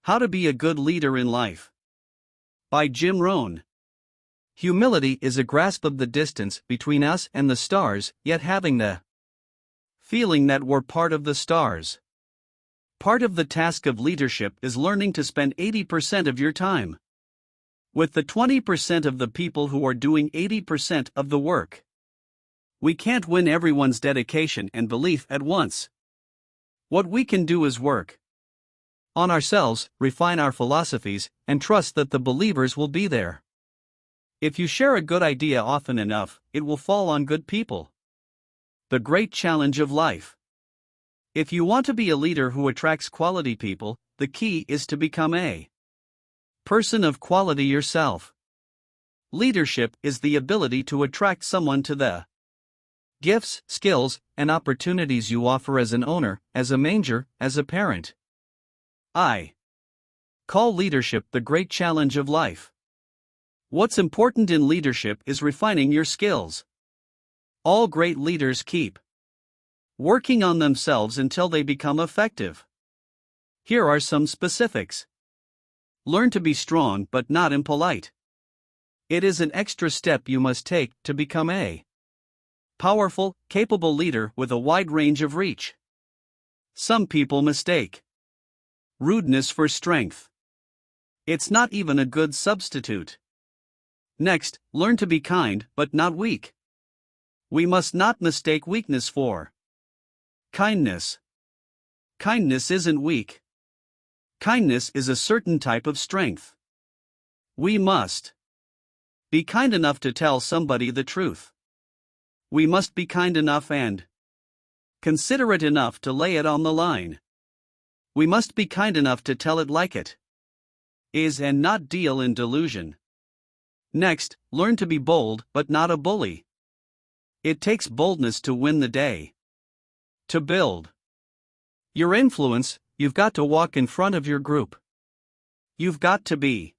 How to Be a Good Leader in Life. By Jim Rohn. Humility is a grasp of the distance between us and the stars, yet having the feeling that we're part of the stars. Part of the task of leadership is learning to spend 80% of your time with the 20% of the people who are doing 80% of the work. We can't win everyone's dedication and belief at once. What we can do is work on ourselves, refine our philosophies, and trust that the believers will be there. If you share a good idea often enough, it will fall on good people. The great challenge of life. If you want to be a leader who attracts quality people, the key is to become a person of quality yourself. Leadership is the ability to attract someone to the gifts, skills, and opportunities you offer as an owner, as a manager, as a parent. I call leadership the great challenge of life. What's important in leadership is refining your skills. All great leaders keep working on themselves until they become effective. Here are some specifics. Learn to be strong but not impolite. It is an extra step you must take to become a powerful, capable leader with a wide range of reach. Some people mistake rudeness for strength. It's not even a good substitute. Next, learn to be kind but not weak. We must not mistake weakness for kindness. Kindness isn't weak. Kindness is a certain type of strength. We must be kind enough to tell somebody the truth. We must be kind enough and considerate enough to lay it on the line. We must be kind enough to tell it like it is and not deal in delusion. Next, learn to be bold but not a bully. It takes boldness to win the day. To build your influence, you've got to walk in front of your group. You've got to be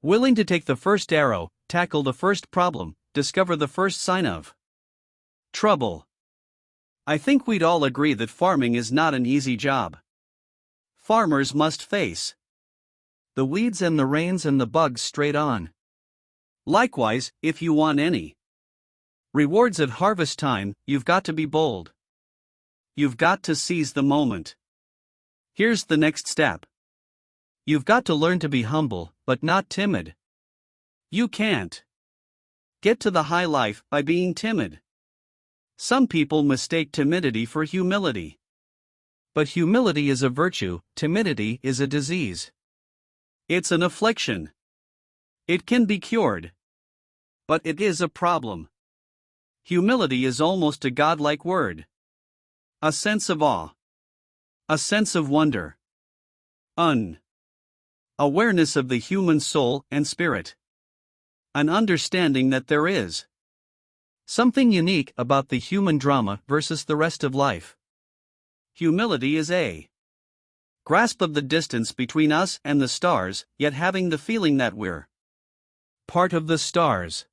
willing to take the first arrow, tackle the first problem, discover the first sign of trouble. I think we'd all agree that farming is not an easy job. Farmers must face the weeds and the rains and the bugs straight on. Likewise, if you want any rewards at harvest time, you've got to be bold. You've got to seize the moment. Here's the next step. You've got to learn to be humble, but not timid. You can't get to the high life by being timid. Some people mistake timidity for humility. But humility is a virtue, timidity is a disease. It's an affliction. It can be cured. But it is a problem. Humility is almost a godlike word. A sense of awe. A sense of wonder. Awareness of the human soul and spirit. An understanding that there is something unique about the human drama versus the rest of life. Humility is a grasp of the distance between us and the stars, yet having the feeling that we're part of the stars.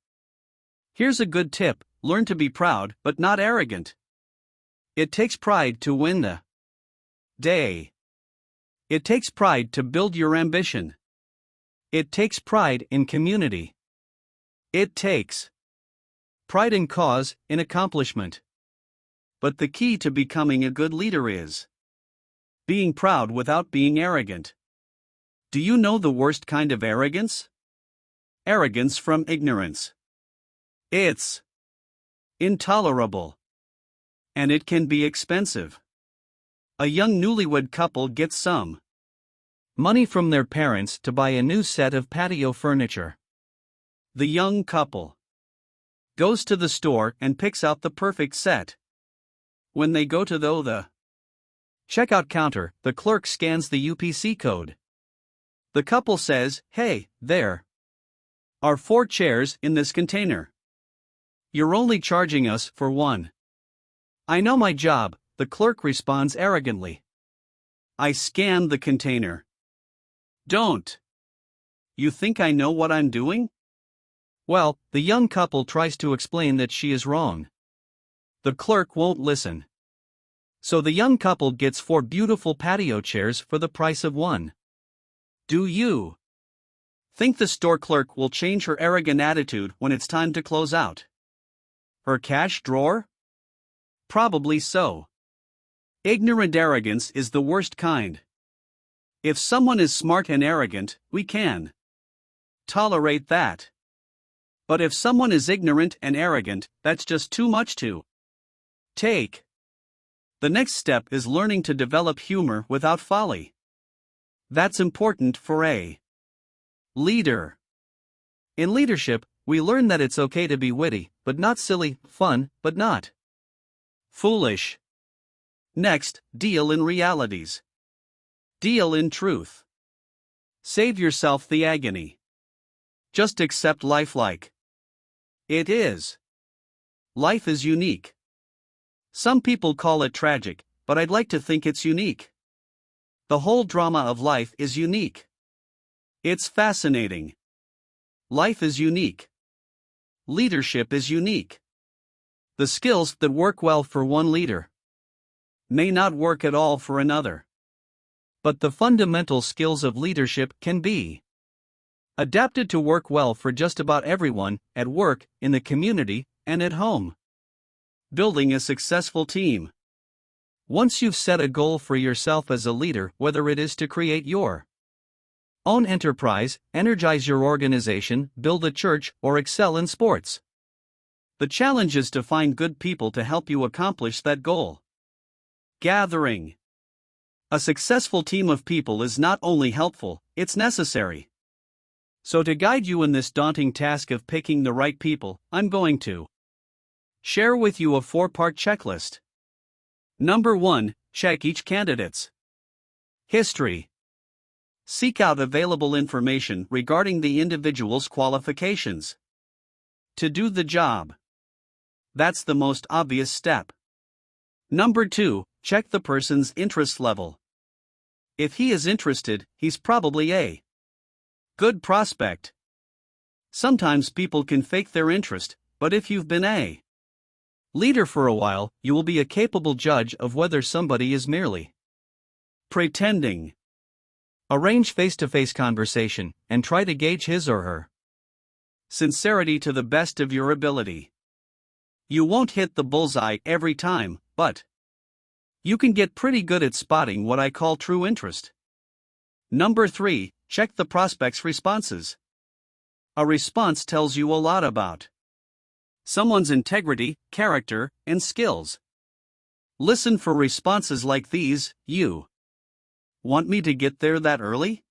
Here's a good tip: learn to be proud but not arrogant. It takes pride to win the day. It takes pride to build your ambition. It takes pride in community. It takes pride in cause, in accomplishment. But the key to becoming a good leader is being proud without being arrogant. Do you know the worst kind of arrogance? Arrogance from ignorance. It's intolerable. And it can be expensive. A young newlywed couple gets some money from their parents to buy a new set of patio furniture. The young couple goes to the store and picks out the perfect set. When they go to the checkout counter, the clerk scans the UPC code. The couple says, "Hey, there are 4 chairs in this container. You're only charging us for 1. I know my job," the clerk responds arrogantly. "I scanned the container. Don't you think I know what I'm doing?" Well, the young couple tries to explain that she is wrong. The clerk won't listen. So the young couple gets 4 beautiful patio chairs for the price of 1. Do you think the store clerk will change her arrogant attitude when it's time to close out her cash drawer? Probably so. Ignorant arrogance is the worst kind. If someone is smart and arrogant, we can tolerate that. But if someone is ignorant and arrogant, that's just too much to take. The next step is learning to develop humor without folly. That's important for a leader. In leadership, we learn that it's okay to be witty, but not silly, fun, but not foolish. Next, deal in realities. Deal in truth. Save yourself the agony. Just accept life like it is. Life is unique. Some people call it tragic, but I'd like to think it's unique. The whole drama of life is unique. It's fascinating. Life is unique. Leadership is unique. The skills that work well for one leader may not work at all for another. But the fundamental skills of leadership can be adapted to work well for just about everyone, at work, in the community, and at home. Building a successful team. Once you've set a goal for yourself as a leader, whether it is to create your own enterprise, energize your organization, build a church, or excel in sports, the challenge is to find good people to help you accomplish that goal. Gathering. A successful team of people is not only helpful, it's necessary. So to guide you in this daunting task of picking the right people, I'm going to share with you a 4-part checklist. Number 1, check each candidate's history. Seek out available information regarding the individual's qualifications to do the job. That's the most obvious step. Number 2, check the person's interest level. If he is interested, he's probably a good prospect. Sometimes people can fake their interest, but if you've been a leader for a while, you will be a capable judge of whether somebody is merely pretending. Arrange face-to-face conversation, and try to gauge his or her sincerity to the best of your ability. You won't hit the bullseye every time, but you can get pretty good at spotting what I call true interest. Number 3, check the prospect's responses. A response tells you a lot about someone's integrity, character, and skills. Listen for responses like these: you want me to get there that early?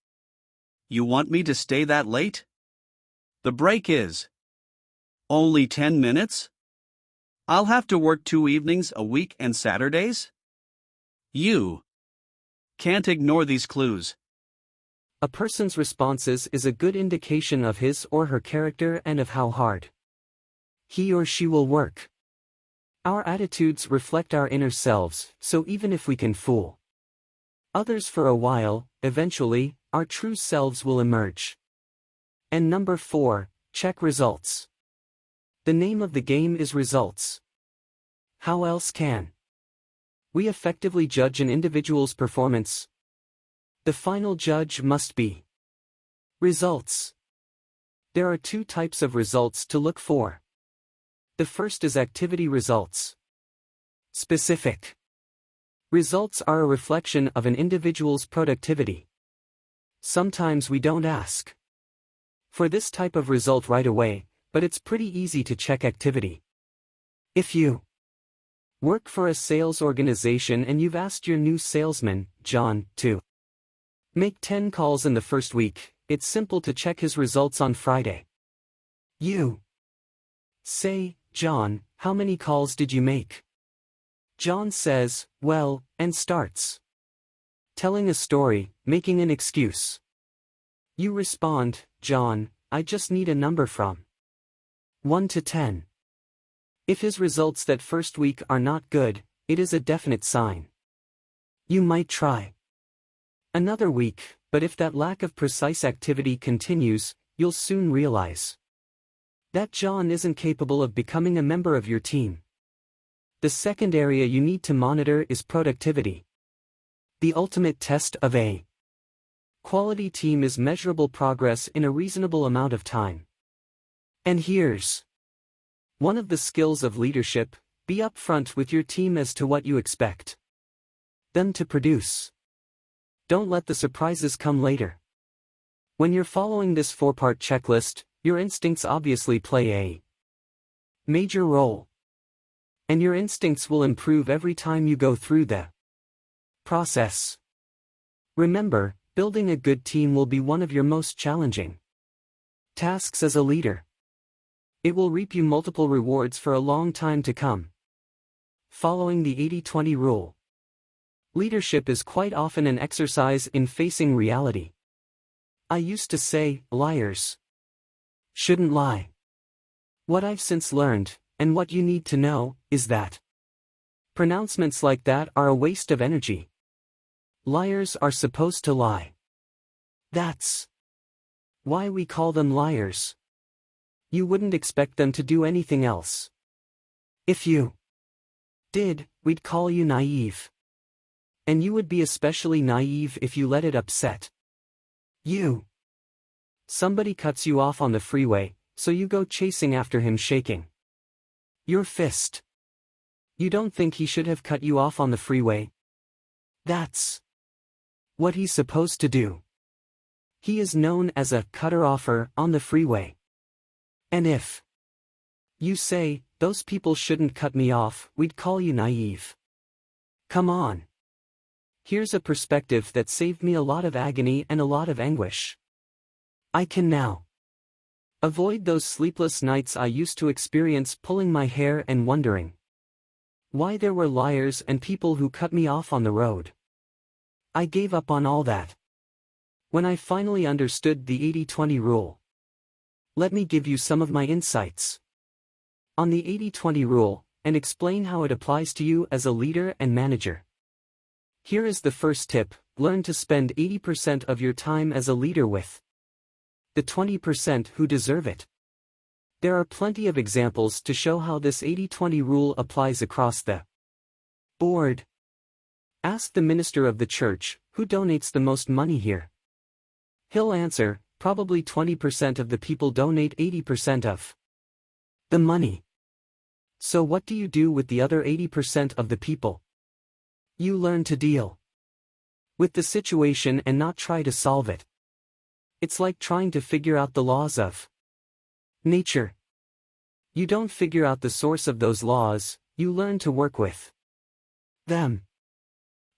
You want me to stay that late? The break is only 10 minutes? I'll have to work 2 evenings a week and Saturdays? You can't ignore these clues. A person's responses is a good indication of his or her character and of how hard he or she will work. Our attitudes reflect our inner selves, so even if we can fool others for a while, eventually, our true selves will emerge. And number 4, check results. The name of the game is results. How else can we effectively judge an individual's performance? The final judge must be results. There are 2 types of results to look for. The first is activity results. Specific results are a reflection of an individual's productivity. Sometimes we don't ask for this type of result right away, but it's pretty easy to check activity. If you work for a sales organization and you've asked your new salesman, John, to make 10 calls in the first week, it's simple to check his results on Friday. You say, John, how many calls did you make? John says, well, and starts telling a story, making an excuse. You respond, John, I just need a number from 1 to 10. If his results that first week are not good, it is a definite sign. You might try another week, but if that lack of precise activity continues, you'll soon realize that John isn't capable of becoming a member of your team. The second area you need to monitor is productivity. The ultimate test of a Quality team is measurable progress in a reasonable amount of time. And here's one of the skills of leadership: be upfront with your team as to what you expect them to produce. Don't let the surprises come later. When you're following this 4-part checklist, your instincts obviously play a major role. And your instincts will improve every time you go through the process. Remember, building a good team will be one of your most challenging tasks as a leader. It will reap you multiple rewards for a long time to come. Following the 80-20 rule. Leadership is quite often an exercise in facing reality. I used to say, liars shouldn't lie. What I've since learned, and what you need to know, is that pronouncements like that are a waste of energy. Liars are supposed to lie. That's why we call them liars. You wouldn't expect them to do anything else. If you did, we'd call you naive. And you would be especially naive if you let it upset you. Somebody cuts you off on the freeway, so you go chasing after him shaking your fist. You don't think he should have cut you off on the freeway? That's what he's supposed to do. He is known as a cutter-offer on the freeway. And if you say, those people shouldn't cut me off, we'd call you naive. Come on. Here's a perspective that saved me a lot of agony and a lot of anguish. I can now avoid those sleepless nights I used to experience pulling my hair and wondering why there were liars and people who cut me off on the road. I gave up on all that when I finally understood the 80-20 rule. Let me give you some of my insights on the 80-20 rule, and explain how it applies to you as a leader and manager. Here is the first tip: learn to spend 80% of your time as a leader with the 20% who deserve it. There are plenty of examples to show how this 80-20 rule applies across the board. Ask the minister of the church, who donates the most money here? He'll answer, probably 20% of the people donate 80% of the money. So what do you do with the other 80% of the people? You learn to deal with the situation and not try to solve it. It's like trying to figure out the laws of nature. You don't figure out the source of those laws, you learn to work with them.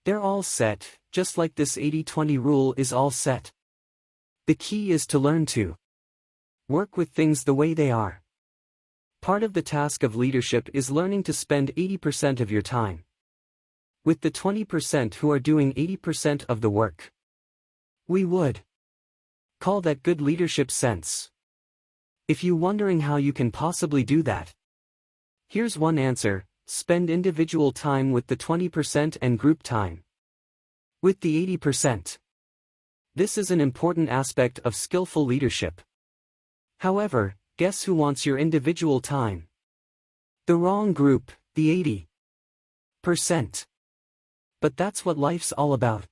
They're all set, just like this 80-20 rule is all set. The key is to learn to work with things the way they are. Part of the task of leadership is learning to spend 80% of your time with the 20% who are doing 80% of the work. We would call that good leadership sense. If you're wondering how you can possibly do that, here's one answer: spend individual time with the 20% and group time with the 80%. This is an important aspect of skillful leadership. However, guess who wants your individual time? The wrong group, the 80%. But that's what life's all about.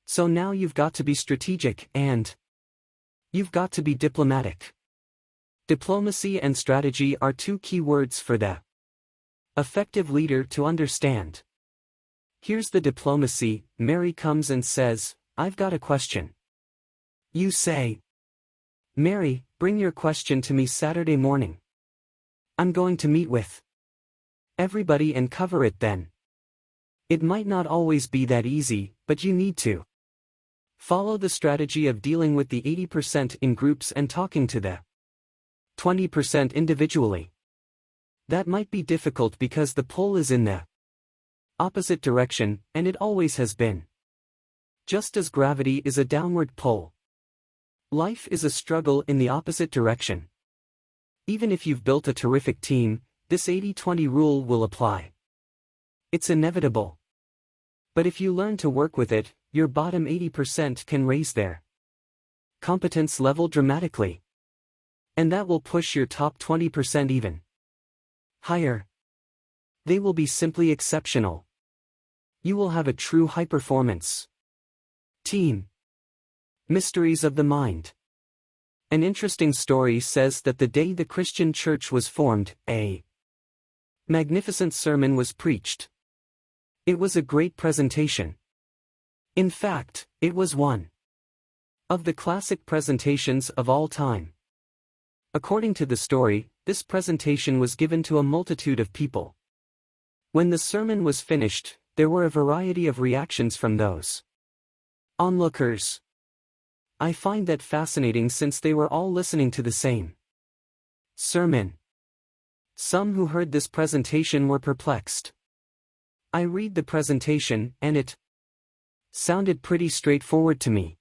So now you've got to be strategic, and you've got to be diplomatic. Diplomacy and strategy are two key words for the effective leader to understand. Here's the diplomacy: Mary comes and says, "I've got a question." You say, "Mary, bring your question to me Saturday morning. I'm going to meet with everybody and cover it then." It might not always be that easy, but you need to follow the strategy of dealing with the 80% in groups and talking to the 20% individually. That might be difficult because the pull is in the opposite direction, and it always has been. Just as gravity is a downward pull, life is a struggle in the opposite direction. Even if you've built a terrific team, this 80-20 rule will apply. It's inevitable. But if you learn to work with it, your bottom 80% can raise their competence level dramatically. And that will push your top 20% even higher. They will be simply exceptional. You will have a true high-performance team. Mysteries of the mind. An interesting story says that the day the Christian church was formed, a magnificent sermon was preached. It was a great presentation. In fact, it was one of the classic presentations of all time. According to the story, this presentation was given to a multitude of people. When the sermon was finished, there were a variety of reactions from those onlookers. I find that fascinating since they were all listening to the same sermon. Some who heard this presentation were perplexed. I read the presentation, and it sounded pretty straightforward to me.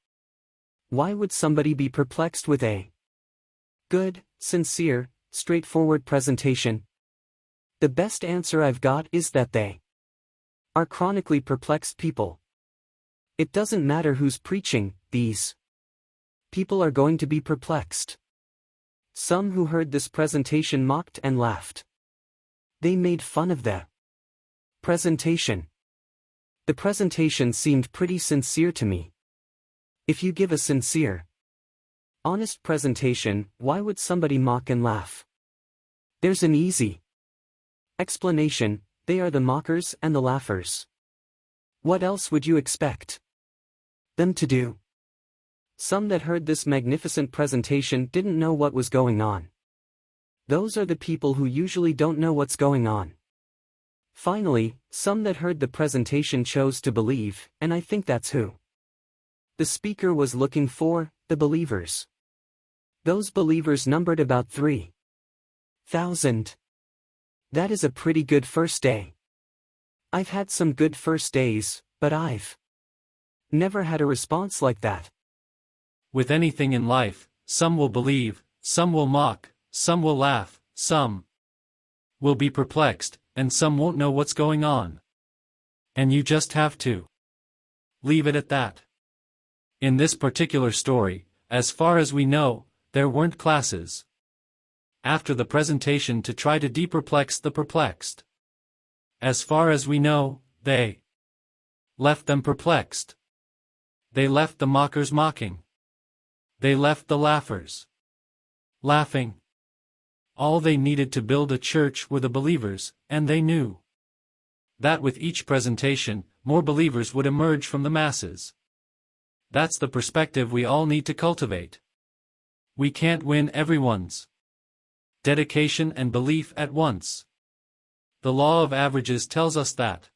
Why would somebody be perplexed with a good, sincere, straightforward presentation? The best answer I've got is that they are chronically perplexed people. It doesn't matter who's preaching, these people are going to be perplexed. Some who heard this presentation mocked and laughed. They made fun of the presentation. The presentation seemed pretty sincere to me. If you give a sincere, honest presentation, why would somebody mock and laugh? There's an easy explanation: they are the mockers and the laughers. What else would you expect them to do? Some that heard this magnificent presentation didn't know what was going on. Those are the people who usually don't know what's going on. Finally, some that heard the presentation chose to believe, and I think that's who the speaker was looking for, the believers. Those believers numbered about 3,000. That is a pretty good first day. I've had some good first days, but I've never had a response like that. With anything in life, some will believe, some will mock, some will laugh, some will be perplexed, and some won't know what's going on. And you just have to leave it at that. In this particular story, as far as we know, there weren't classes after the presentation to try to de-perplex the perplexed. As far as we know, they left them perplexed. They left the mockers mocking. They left the laughers laughing. All they needed to build a church were the believers, and they knew that with each presentation, more believers would emerge from the masses. That's the perspective we all need to cultivate. We can't win everyone's dedication and belief at once. The law of averages tells us that.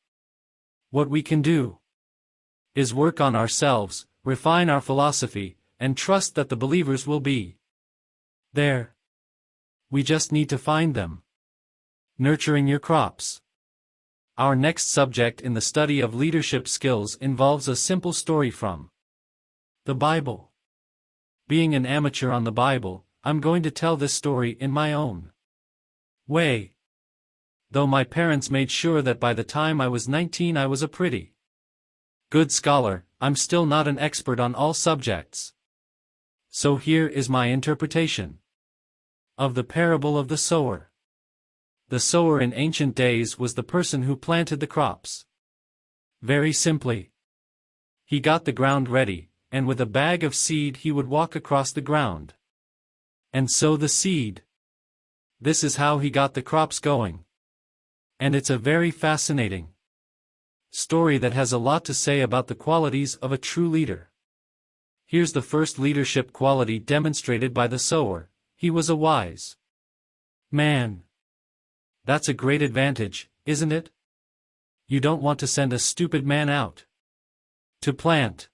What we can do is work on ourselves, refine our philosophy, and trust that the believers will be there. We just need to find them. Nurturing your crops. Our next subject in the study of leadership skills involves a simple story from the Bible. Being an amateur on the Bible, I'm going to tell this story in my own way. Though my parents made sure that by the time I was 19 I was a pretty good scholar, I'm still not an expert on all subjects. So here is my interpretation of the parable of the sower. The sower in ancient days was the person who planted the crops. Very simply, he got the ground ready, and with a bag of seed he would walk across the ground and sow the seed. This is how he got the crops going. And it's a very fascinating story that has a lot to say about the qualities of a true leader. Here's the first leadership quality demonstrated by the sower: he was a wise man. That's a great advantage, isn't it? You don't want to send a stupid man out to plant.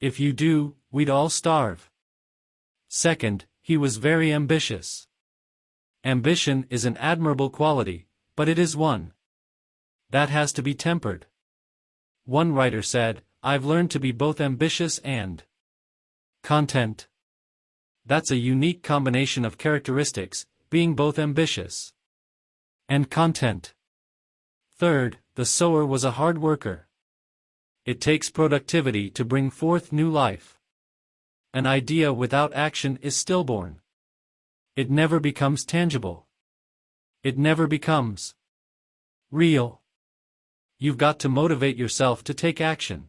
If you do, we'd all starve. Second, he was very ambitious. Ambition is an admirable quality, but it is one that has to be tempered. One writer said, "I've learned to be both ambitious and content." That's a unique combination of characteristics, being both ambitious and content. Third, the sower was a hard worker. It takes productivity to bring forth new life. An idea without action is stillborn. It never becomes tangible. It never becomes real. You've got to motivate yourself to take action.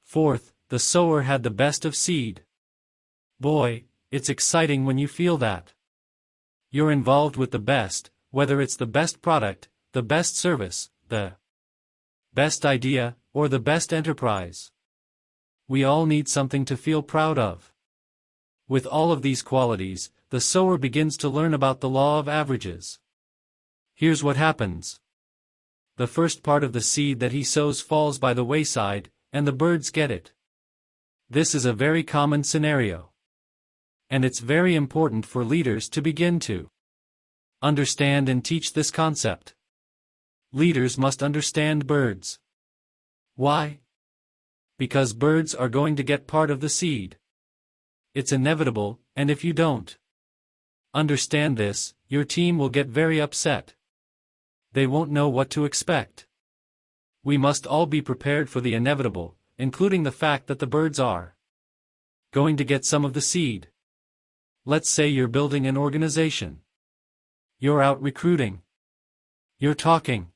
Fourth, the sower had the best of seed. Boy, it's exciting when you feel that you're involved with the best, whether it's the best product, the best service, the best idea, or the best enterprise. We all need something to feel proud of. With all of these qualities, the sower begins to learn about the law of averages. Here's what happens. The first part of the seed that he sows falls by the wayside, and the birds get it. This is a very common scenario. And it's very important for leaders to begin to understand and teach this concept. Leaders must understand birds. Why? Because birds are going to get part of the seed. It's inevitable, and if you don't understand this, your team will get very upset. They won't know what to expect. We must all be prepared for the inevitable, including the fact that the birds are going to get some of the seed. Let's say you're building an organization. You're out recruiting. You're talking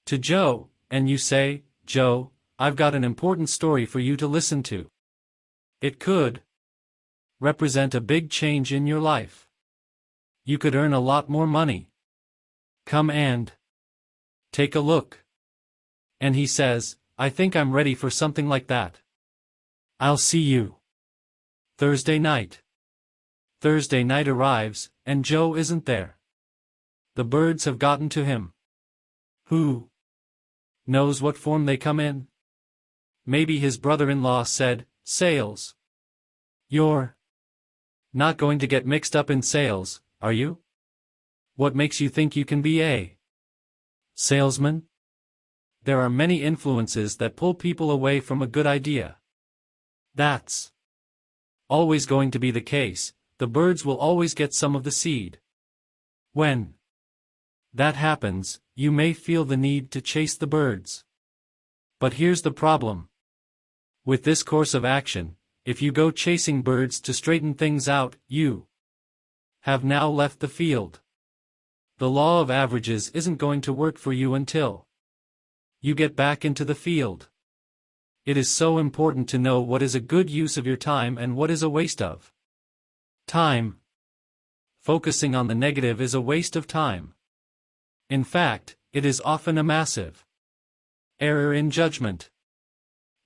to Joe, and you say, "Joe, I've got an important story for you to listen to. It could represent a big change in your life. You could earn a lot more money. Come and take a look." And he says, "I think I'm ready for something like that. I'll see you Thursday night." Thursday night arrives, and Joe isn't there. The birds have gotten to him. Who knows what form they come in? Maybe his brother-in-law said, "Sales. You're not going to get mixed up in sales, are you? What makes you think you can be a salesman?" There are many influences that pull people away from a good idea. That's always going to be the case. The birds will always get some of the seed. When that happens, you may feel the need to chase the birds. But here's the problem. With this course of action, if you go chasing birds to straighten things out, you have now left the field. The law of averages isn't going to work for you until you get back into the field. It is so important to know what is a good use of your time and what is a waste of time. Focusing on the negative is a waste of time. In fact, it is often a massive error in judgment.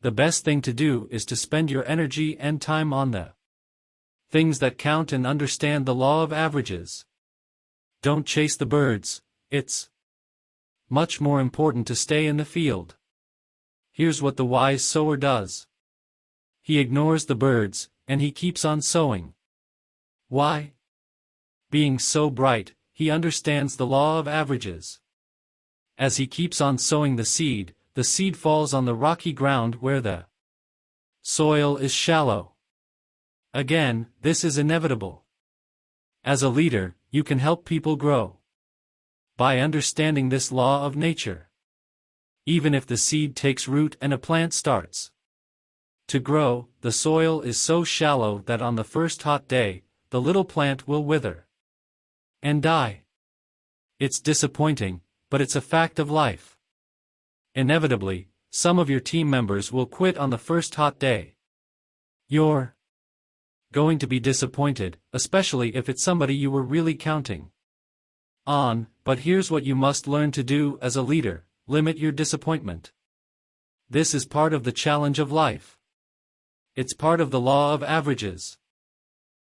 The best thing to do is to spend your energy and time on the things that count and understand the law of averages. Don't chase the birds. It's much more important to stay in the field. Here's what the wise sower does. He ignores the birds, and he keeps on sowing. Why? Being so bright, he understands the law of averages. As he keeps on sowing the seed falls on the rocky ground where the soil is shallow. Again, this is inevitable. As a leader, you can help people grow by understanding this law of nature. Even if the seed takes root and a plant starts to grow, the soil is so shallow that on the first hot day, the little plant will wither and die. It's disappointing, but it's a fact of life. Inevitably, some of your team members will quit on the first hot day. You're going to be disappointed, especially if it's somebody you were really counting on, but here's what you must learn to do as a leader: limit your disappointment. This is part of the challenge of life. It's part of the law of averages.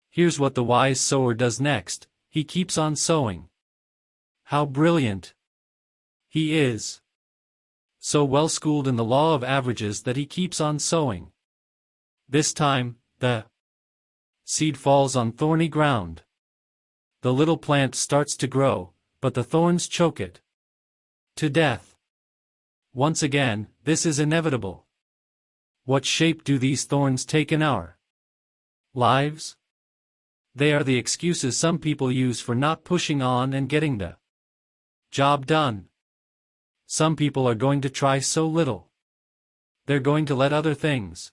Here's what the wise sower does next: he keeps on sowing. How brilliant he is! So well schooled in the law of averages that he keeps on sowing. This time, the seed falls on thorny ground. The little plant starts to grow, but the thorns choke it to death. Once again, this is inevitable. What shape do these thorns take in our lives? They are the excuses some people use for not pushing on and getting the job done. Some people are going to try so little. They're going to let other things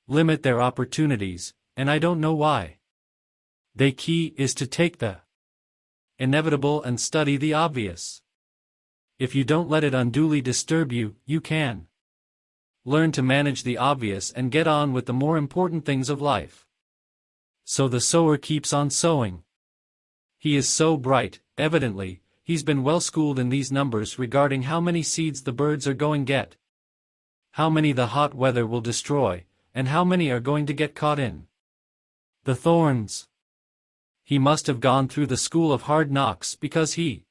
limit their opportunities, and I don't know why. The key is to take the inevitable and study the obvious. If you don't let it unduly disturb you, you can learn to manage the obvious and get on with the more important things of life. So the sower keeps on sowing. He is so bright, evidently, he's been well schooled in these numbers regarding how many seeds the birds are going get, how many the hot weather will destroy, and how many are going to get caught in the thorns. He must have gone through the school of hard knocks because he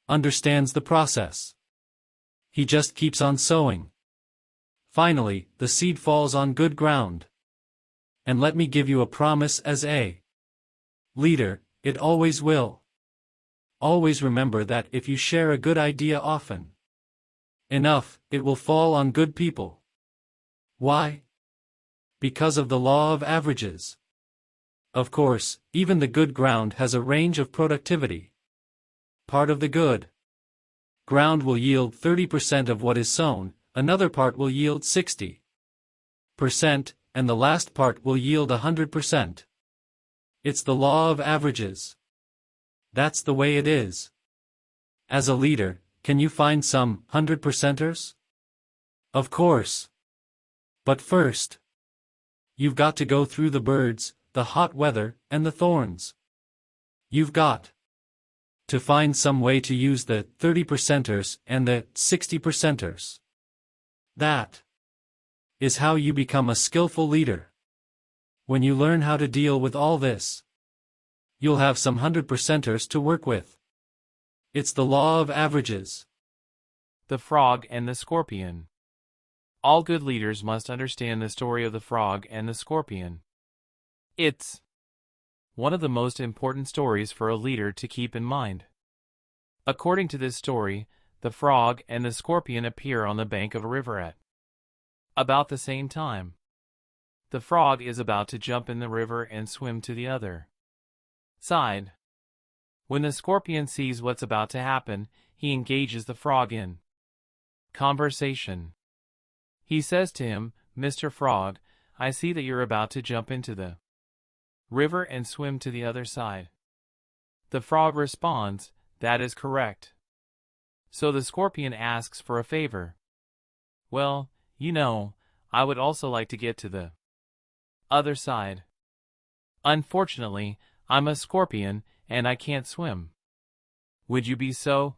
understands the process. He just keeps on sowing. Finally, the seed falls on good ground. And let me give you a promise as a leader, it always will. Always remember that if you share a good idea often enough, it will fall on good people. Why? Because of the law of averages. Of course, even the good ground has a range of productivity. Part of the good ground will yield 30% of what is sown, another part will yield 60%, and the last part will yield 100%. It's the law of averages. That's the way it is. As a leader, can you find some 100%ers? Of course. But first, you've got to go through the birds, the hot weather, and the thorns. You've got to find some way to use the 30%ers and the 60%ers. That is how you become a skillful leader. When you learn how to deal with all this, you'll have some 100%ers to work with. It's the law of averages. The Frog and the Scorpion. All good leaders must understand the story of the frog and the scorpion. It's one of the most important stories for a leader to keep in mind. According to this story, the frog and the scorpion appear on the bank of a river at about the same time. The frog is about to jump in the river and swim to the other side. When the scorpion sees what's about to happen, he engages the frog in conversation. He says to him, "Mr. Frog, I see that you're about to jump into the river and swim to the other side." The frog responds, "That is correct." So the scorpion asks for a favor. "Well, I would also like to get to the other side. Unfortunately, I'm a scorpion and I can't swim. Would you be so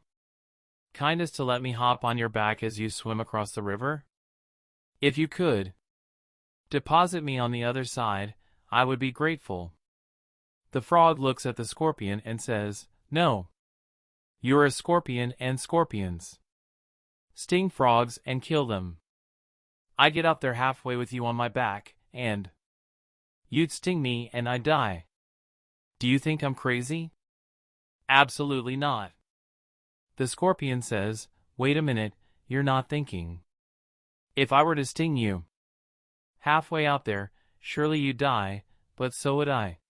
kind as to let me hop on your back as you swim across the river? If you could deposit me on the other side, I would be grateful." The frog looks at the scorpion and says, "No. You're a scorpion and scorpions sting frogs and kill them. I get up there halfway with you on my back, and you'd sting me and I'd die. Do you think I'm crazy?" "Absolutely not." The scorpion says, "Wait a minute, you're not thinking. If I were to sting you halfway out there, surely you'd die, but so would I.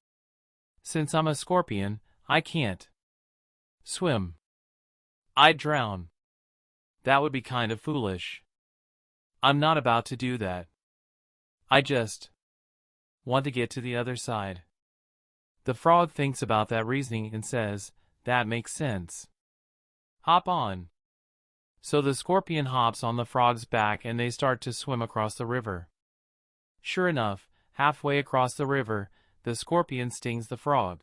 Since I'm a scorpion, I can't swim. I'd drown. That would be kind of foolish. I'm not about to do that. I just want to get to the other side." The frog thinks about that reasoning and says, "That makes sense. Hop on." So the scorpion hops on the frog's back and they start to swim across the river. Sure enough, halfway across the river, the scorpion stings the frog.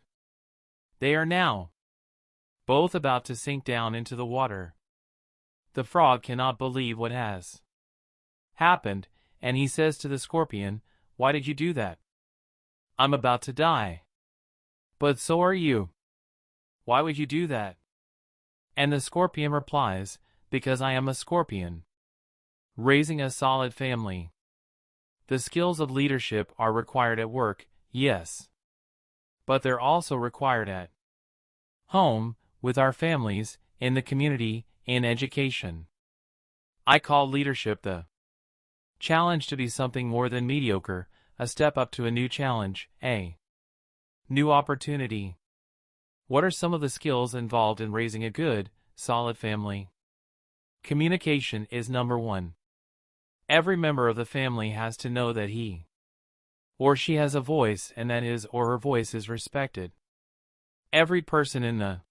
They are now both about to sink down into the water. The frog cannot believe what has happened, and he says to the scorpion, "Why did you do that? I'm about to die." "But so are you. Why would you do that?" And the scorpion replies, "Because I am a scorpion, raising a solid family. The skills of leadership are required at work, yes. But they're also required at home, with our families, in the community, in education. I call leadership the challenge to be something more than mediocre, a step up to a new challenge, a new opportunity." What are some of the skills involved in raising a good, solid family? Communication is number one. Every member of the family has to know that he or she has a voice and that his or her voice is respected. Every person in the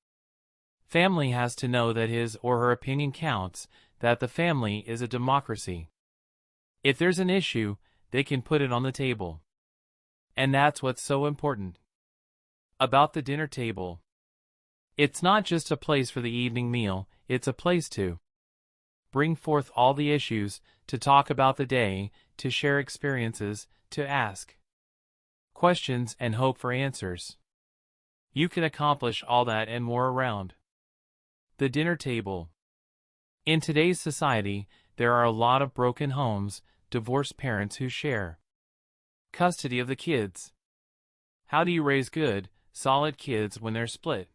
family has to know that his or her opinion counts, that the family is a democracy. If there's an issue, they can put it on the table. And that's what's so important about the dinner table. It's not just a place for the evening meal, it's a place to bring forth all the issues, to talk about the day, to share experiences, to ask questions and hope for answers. You can accomplish all that and more around the dinner table. In today's society, there are a lot of broken homes, divorced parents who share custody of the kids. How do you raise good, solid kids when they're split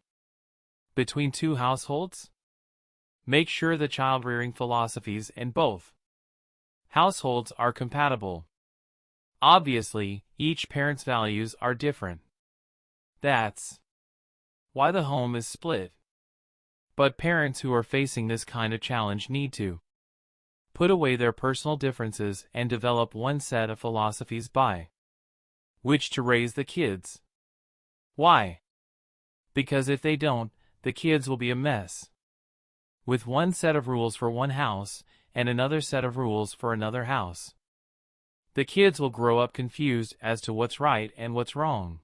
between two households? Make sure the child-rearing philosophies in both households are compatible. Obviously, each parent's values are different. That's why the home is split. But parents who are facing this kind of challenge need to put away their personal differences and develop one set of philosophies by which to raise the kids. Why? Because if they don't, the kids will be a mess. With one set of rules for one house and another set of rules for another house, the kids will grow up confused as to what's right and what's wrong.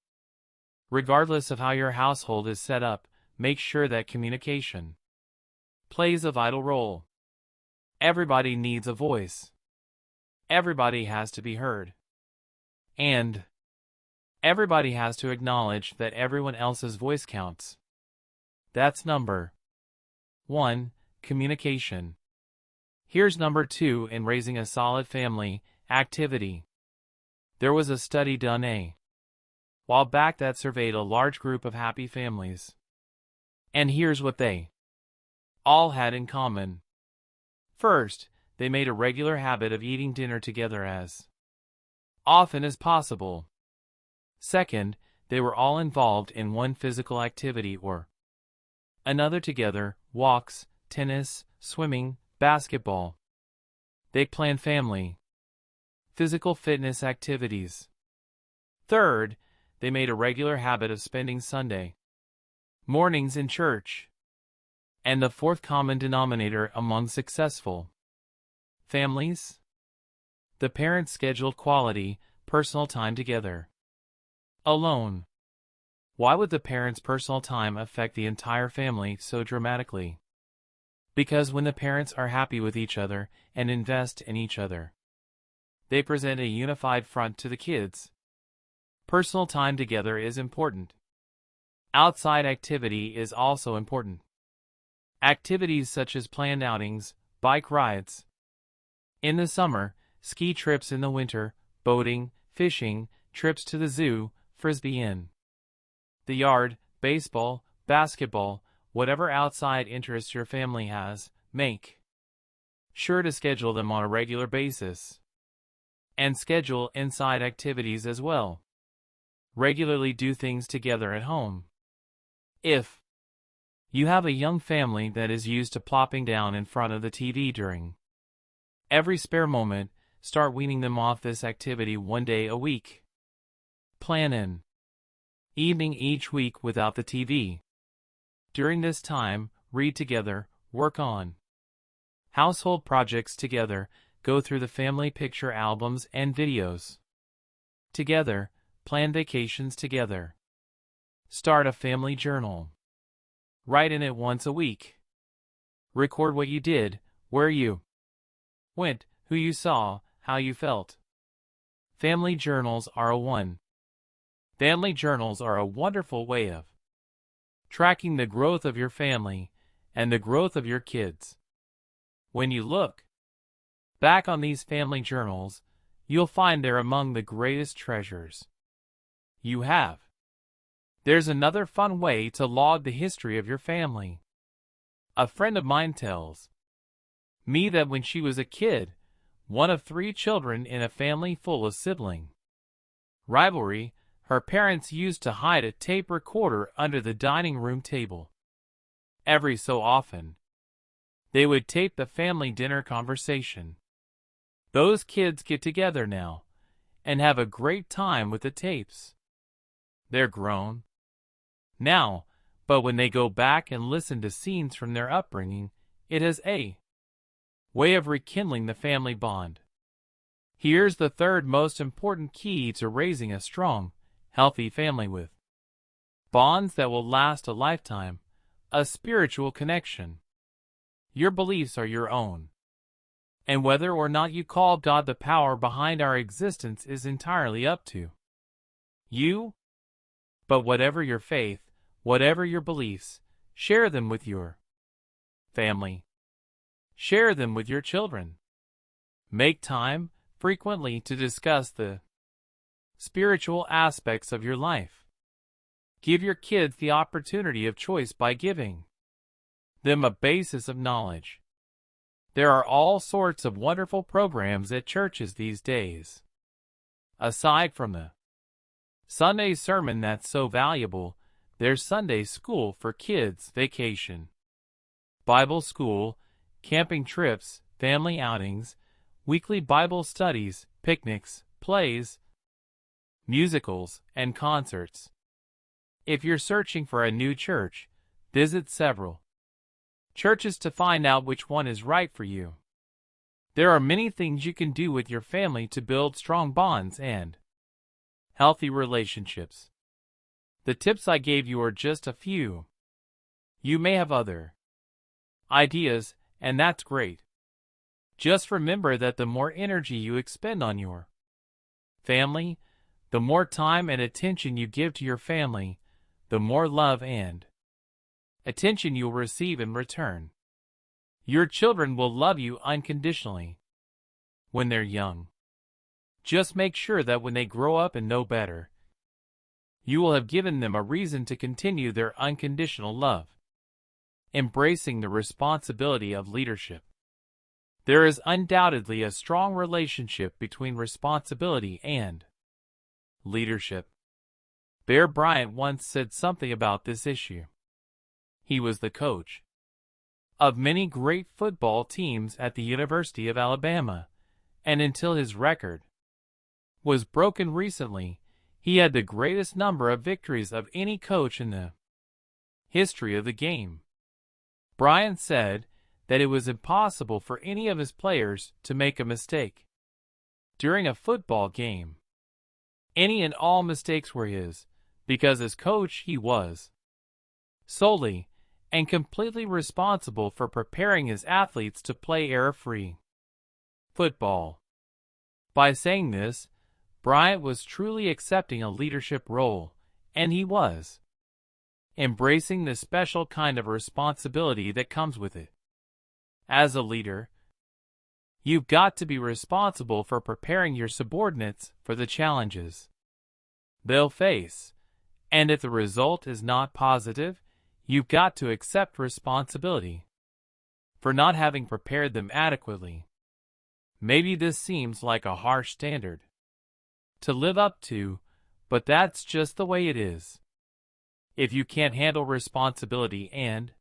Regardless of how your household is set up, make sure that communication plays a vital role. Everybody needs a voice. Everybody has to be heard. And everybody has to acknowledge that everyone else's voice counts. That's number 1, communication. Here's number 2 in raising a solid family: activity. There was a study done a while back that surveyed a large group of happy families. And here's what they all had in common. First, they made a regular habit of eating dinner together as often as possible. Second, they were all involved in one physical activity or another together: walks, tennis, swimming, basketball. They planned family physical fitness activities. Third, they made a regular habit of spending Sunday mornings in church. And the fourth common denominator among successful families? The parents scheduled quality, personal time together. Alone. Why would the parents' personal time affect the entire family so dramatically? Because when the parents are happy with each other and invest in each other, they present a unified front to the kids. Personal time together is important. Outside activity is also important. Activities such as planned outings, bike rides in the summer, ski trips in the winter, boating, fishing, trips to the zoo, frisbee in the yard, baseball, basketball, whatever outside interests your family has, make sure to schedule them on a regular basis. And schedule inside activities as well. Regularly do things together at home. If you have a young family that is used to plopping down in front of the TV during every spare moment, start weaning them off this activity one day a week. Plan an evening each week without the TV. During this time, read together, work on household projects together, go through the family picture albums and videos together, plan vacations together. Start a family journal. Write in it once a week. Record what you did, where you went, who you saw, how you felt. Family journals are a wonderful way of tracking the growth of your family and the growth of your kids. When you look back on these family journals, you'll find they're among the greatest treasures you have. There's another fun way to log the history of your family. A friend of mine tells me that when she was a kid, one of 3 children in a family full of sibling rivalry, her parents used to hide a tape recorder under the dining room table. Every so often, they would tape the family dinner conversation. Those kids get together now and have a great time with the tapes. They're grown now, but when they go back and listen to scenes from their upbringing, it is a way of rekindling the family bond. Here's the third most important key to raising a strong, healthy family with bonds that will last a lifetime, a spiritual connection. Your beliefs are your own. And whether or not you call God the power behind our existence is entirely up to you. But whatever your faith, whatever your beliefs, share them with your family. Share them with your children. Make time, frequently, to discuss the spiritual aspects of your life. Give your kids the opportunity of choice by giving them a basis of knowledge. There are all sorts of wonderful programs at churches these days. Aside from the Sunday sermon that's so valuable, there's Sunday school for kids, vacation, Bible school, camping trips, family outings, weekly Bible studies, picnics, plays, musicals, and concerts. If you're searching for a new church, visit several churches to find out which one is right for you. There are many things you can do with your family to build strong bonds and healthy relationships. The tips I gave you are just a few. You may have other ideas, and that's great. Just remember that the more energy you expend on your family, the more time and attention you give to your family, the more love and attention you'll receive in return. Your children will love you unconditionally when they're young. Just make sure that when they grow up and know better, you will have given them a reason to continue their unconditional love. Embracing the responsibility of leadership. There is undoubtedly a strong relationship between responsibility and leadership. Bear Bryant once said something about this issue. He was the coach of many great football teams at the University of Alabama, and until his record was broken recently, he had the greatest number of victories of any coach in the history of the game. Bryant said that it was impossible for any of his players to make a mistake during a football game. Any and all mistakes were his, because as coach he was solely and completely responsible for preparing his athletes to play error-free football. By saying this, Bryant was truly accepting a leadership role, and he was embracing the special kind of responsibility that comes with it. As a leader, you've got to be responsible for preparing your subordinates for the challenges they'll face, and if the result is not positive, you've got to accept responsibility for not having prepared them adequately. Maybe this seems like a harsh standard to live up to, but that's just the way it is. If you can't handle responsibility and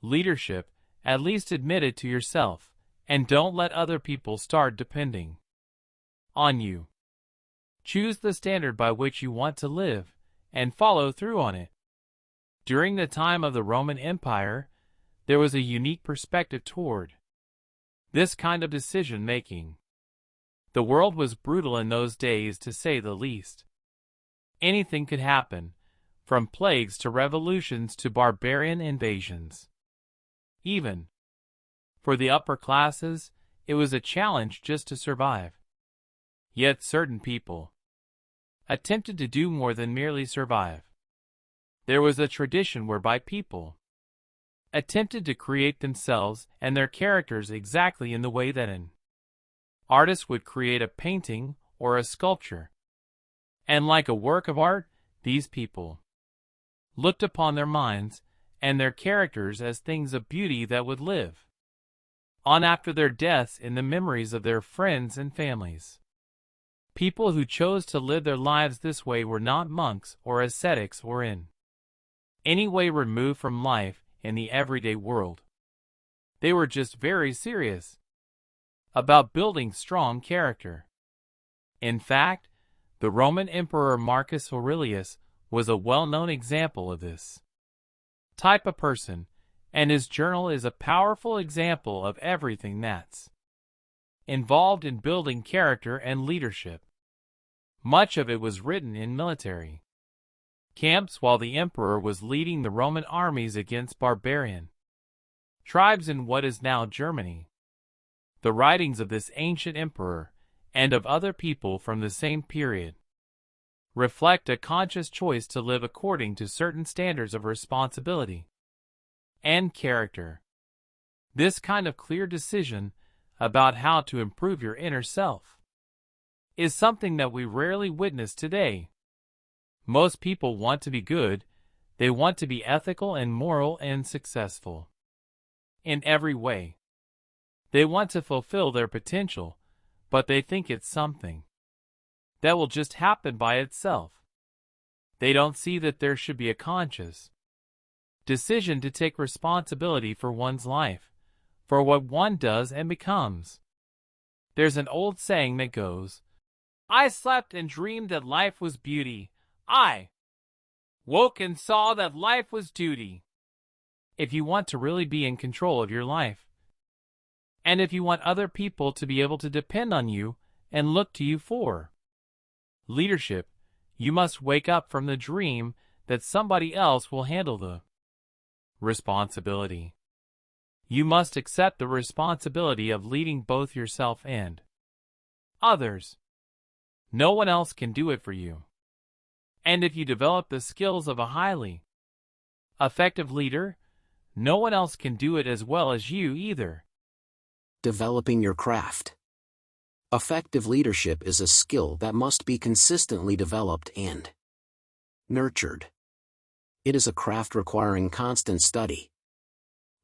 leadership, at least admit it to yourself, and don't let other people start depending on you. Choose the standard by which you want to live, and follow through on it. During the time of the Roman Empire, there was a unique perspective toward this kind of decision-making. The world was brutal in those days, to say the least. Anything could happen, from plagues to revolutions to barbarian invasions. Even for the upper classes, it was a challenge just to survive. Yet certain people attempted to do more than merely survive. There was a tradition whereby people attempted to create themselves and their characters exactly in the way that an artist would create a painting or a sculpture. And like a work of art, these people looked upon their minds and their characters as things of beauty that would live on after their deaths in the memories of their friends and families. People who chose to live their lives this way were not monks or ascetics or in any way removed from life in the everyday world. They were just very serious about building strong character. In fact, the Roman Emperor Marcus Aurelius was a well-known example of this type of person, and his journal is a powerful example of everything that's involved in building character and leadership. Much of it was written in military camps while the emperor was leading the Roman armies against barbarian tribes in what is now Germany. The writings of this ancient emperor, and of other people from the same period, reflect a conscious choice to live according to certain standards of responsibility and character. This kind of clear decision about how to improve your inner self is something that we rarely witness today. Most people want to be good, they want to be ethical and moral and successful in every way. They want to fulfill their potential, but they think it's something that will just happen by itself. They don't see that there should be a conscious decision to take responsibility for one's life, for what one does and becomes. There's an old saying that goes, "I slept and dreamed that life was beauty. I woke and saw that life was duty." If you want to really be in control of your life, and if you want other people to be able to depend on you and look to you for leadership, you must wake up from the dream that somebody else will handle the responsibility. You must accept the responsibility of leading both yourself and others. No one else can do it for you. And if you develop the skills of a highly effective leader, no one else can do it as well as you either. Developing your craft. Effective leadership is a skill that must be consistently developed and nurtured. It is a craft requiring constant study.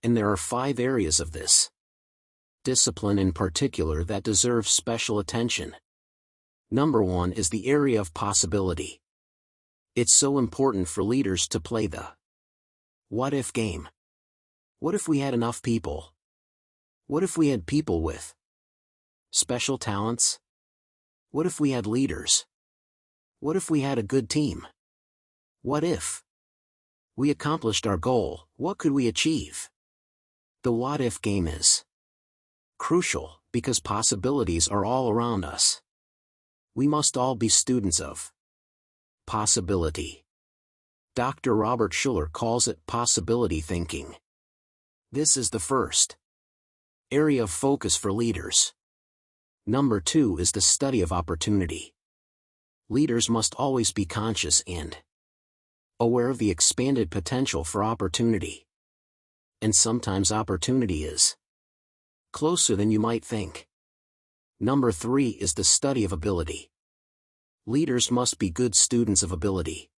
And there are 5 areas of this discipline in particular that deserve special attention. Number 1 is the area of possibility. It's so important for leaders to play the what-if game. What if we had enough people? What if we had people with special talents? What if we had leaders? What if we had a good team? What if we accomplished our goal? What could we achieve? The what-if game is crucial because possibilities are all around us. We must all be students of possibility. Dr. Robert Schuller calls it possibility thinking. This is the first area of focus for leaders. Number 2 is the study of opportunity. Leaders must always be conscious and aware of the expanded potential for opportunity. And sometimes opportunity is closer than you might think. Number 3 is the study of ability. Leaders must be good students of ability.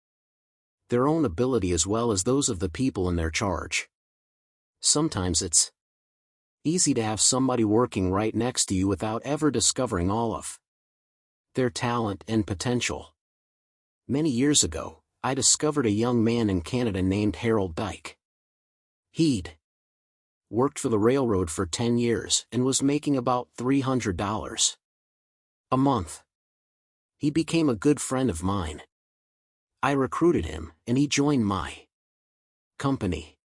Their own ability as well as those of the people in their charge. Sometimes it's easy to have somebody working right next to you without ever discovering all of their talent and potential. Many years ago, I discovered a young man in Canada named Harold Dyke. He'd worked for the railroad for 10 years and was making about $300 a month. He became a good friend of mine. I recruited him, and he joined my company.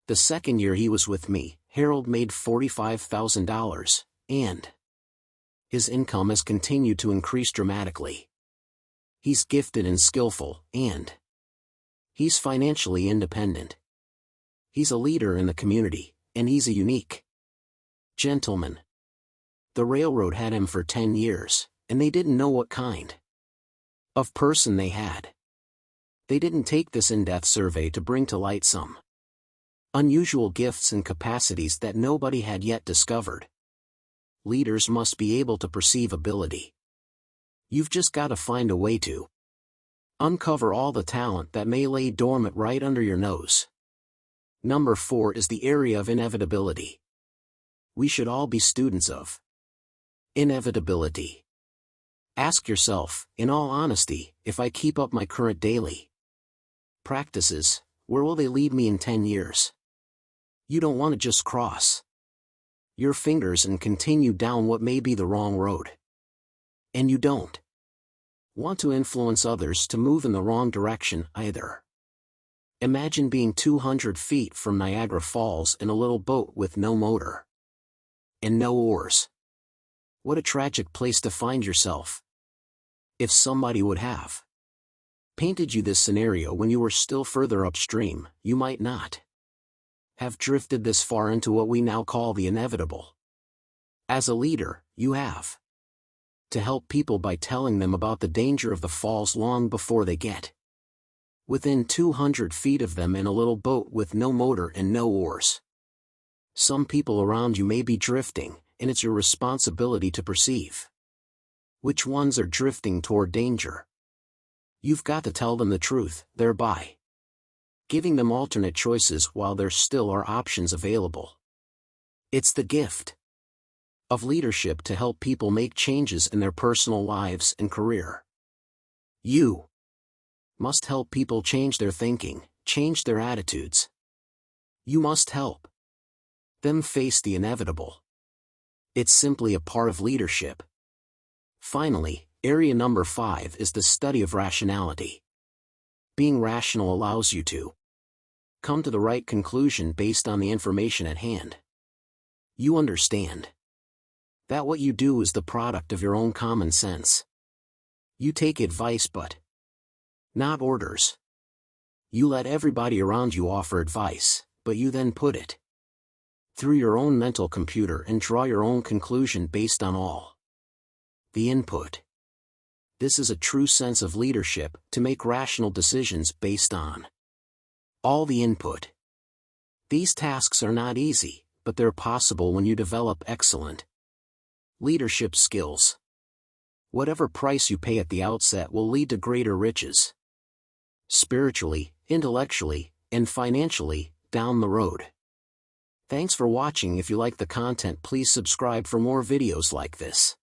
The second year he was with me, Harold made $45,000, and his income has continued to increase dramatically. He's gifted and skillful, and he's financially independent. He's a leader in the community, and he's a unique gentleman. The railroad had him for 10 years, and they didn't know what kind of person they had. They didn't take this in-depth survey to bring to light some unusual gifts and capacities that nobody had yet discovered. Leaders must be able to perceive ability. You've just got to find a way to uncover all the talent that may lay dormant right under your nose. Number 4 is the area of inevitability. We should all be students of inevitability. Ask yourself, in all honesty, if I keep up my current daily practices, where will they lead me in 10 years? You don't want to just cross your fingers and continue down what may be the wrong road. And you don't want to influence others to move in the wrong direction either. Imagine being 200 feet from Niagara Falls in a little boat with no motor and no oars. What a tragic place to find yourself. If somebody would have painted you this scenario when you were still further upstream, you might not have drifted this far into what we now call the inevitable. As a leader, you have to help people by telling them about the danger of the falls long before they get within 200 feet of them in a little boat with no motor and no oars. Some people around you may be drifting, and it's your responsibility to perceive which ones are drifting toward danger. You've got to tell them the truth, thereby giving them alternate choices while there still are options available. It's the gift of leadership to help people make changes in their personal lives and career. You must help people change their thinking, change their attitudes. You must help them face the inevitable. It's simply a part of leadership. Finally, area number 5 is the study of rationality. Being rational allows you to come to the right conclusion based on the information at hand. You understand that what you do is the product of your own common sense. You take advice but not orders. You let everybody around you offer advice, but you then put it through your own mental computer and draw your own conclusion based on all the input. This is a true sense of leadership, to make rational decisions based on all the input. These tasks are not easy, but they're possible when you develop excellent leadership skills. Whatever price you pay at the outset will lead to greater riches, spiritually, intellectually, and financially, down the road. Thanks for watching. If you like the content, please subscribe for more videos like this.